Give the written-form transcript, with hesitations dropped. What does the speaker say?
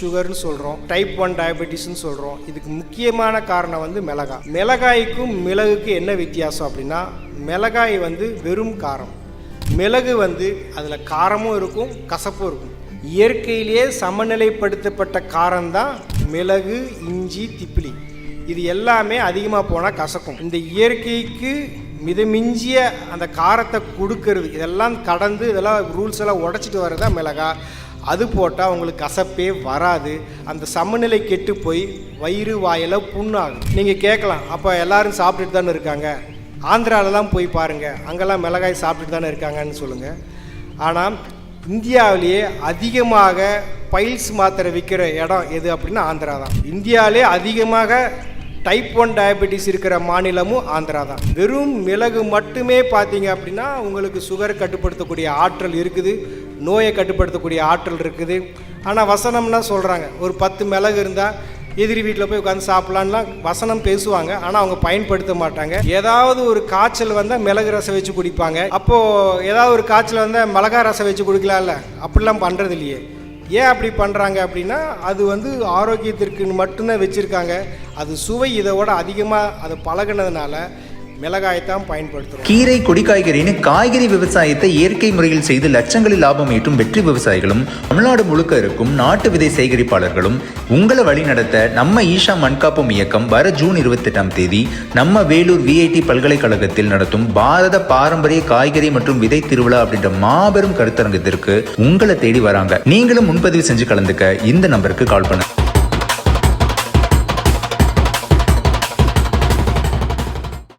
சுகர்னு சொல்கிறோம், டைப் 1 டயபெட்டிஸ்ன்னு சொல்கிறோம். இதுக்கு முக்கியமான காரணம் வந்து மிளகாய். மிளகாய்க்கும் மிளகுக்கு என்ன வித்தியாசம் அப்படின்னா, மிளகாய் வந்து வெறும் காரம், மிளகு வந்து அதில் காரமும் இருக்கும் கசப்பும் இருக்கும். இயற்கையிலேயே சமநிலைப்படுத்தப்பட்ட காரம்தான் மிளகு, இஞ்சி, திப்பிலி. இது எல்லாமே அதிகமாக போனால் கசக்கும். இந்த இயற்கைக்கு மிதமிஞ்சிய அந்த காரத்தை கொடுக்கறது, இதெல்லாம் கடந்து இதெல்லாம் ரூல்ஸ் எல்லாம் உடச்சிட்டு வரதான் மிளகாய். அது போட்டால் உங்களுக்கு கசப்பே வராது. அந்த சமநிலை கெட்டு போய் வயிறு வாயில் புண்ணாகும். நீங்கள் கேட்கலாம், அப்போ எல்லோரும் சாப்பிட்டுட்டு தானே இருக்காங்க, ஆந்திராவிலலாம் போய் பாருங்கள், அங்கெல்லாம் மிளகாய் சாப்பிட்டுட்டு தானே இருக்காங்கன்னு சொல்லுங்கள். ஆனால் இந்தியாவிலேயே அதிகமாக பைல்ஸ் மாத்திரை விற்கிற இடம் எது அப்படின்னா ஆந்திரா தான். இந்தியாவிலே அதிகமாக டைப் 1 டயபெட்டிஸ் இருக்கிற மாநிலமும் ஆந்திரா தான். வெறும் மிளகு மட்டுமே பார்த்தீங்க அப்படின்னா உங்களுக்கு சுகர் கட்டுப்படுத்தக்கூடிய ஆற்றல் இருக்குது, நோயை கட்டுப்படுத்தக்கூடிய ஆற்றல் இருக்குது. ஆனால் வசனம்னா சொல்கிறாங்க, ஒரு 10 மிளகு இருந்தால் எதிரி வீட்டில் போய் உட்காந்து சாப்பிட்லான்லாம் வசனம் பேசுவாங்க. ஆனால் அவங்க பயன்படுத்த மாட்டாங்க. ஏதாவது ஒரு காய்ச்சல் வந்தால் மிளகு ரசம் வச்சு குடிப்பாங்க. அப்போது ஏதாவது ஒரு காய்ச்சல் வந்தால் மிளகா ரசம் வச்சு குடிக்கலாம்ல, அப்படிலாம் பண்ணுறது இல்லையே. ஏன் அப்படி பண்ணுறாங்க அப்படின்னா, அது வந்து ஆரோக்கியத்திற்கு மட்டும்தான் வச்சுருக்காங்க. அது சுவை இதோட அதிகமாக அது பழகினதுனால மிளகாய்த்தான் பயன்படுத்துகிறோம். கீரை, கொடி காய்கறின்னு காய்கறி விவசாயத்தை இயற்கை முறையில் செய்து லட்சங்களில் லாபம் ஈட்டும் வெற்றி விவசாயிகளும் தமிழ்நாடு முழுக்க இருக்கும் நாட்டு விதை சேகரிப்பாளர்களும் உங்களை வழி நடத்த நம்ம ஈஷா மண்காப்பும் இயக்கம் வர ஜூன் 28ஆம் தேதி நம்ம வேலூர் VIT பல்கலைக்கழகத்தில் நடத்தும் பாரத பாரம்பரிய காய்கறி மற்றும் விதை திருவிழா அப்படின்ற மாபெரும் கருத்தரங்கத்திற்கு உங்களை தேடி வராங்க. நீங்களும் முன்பதிவு செஞ்சு கலந்துக்க இந்த நம்பருக்கு கால் பண்ணுங்க.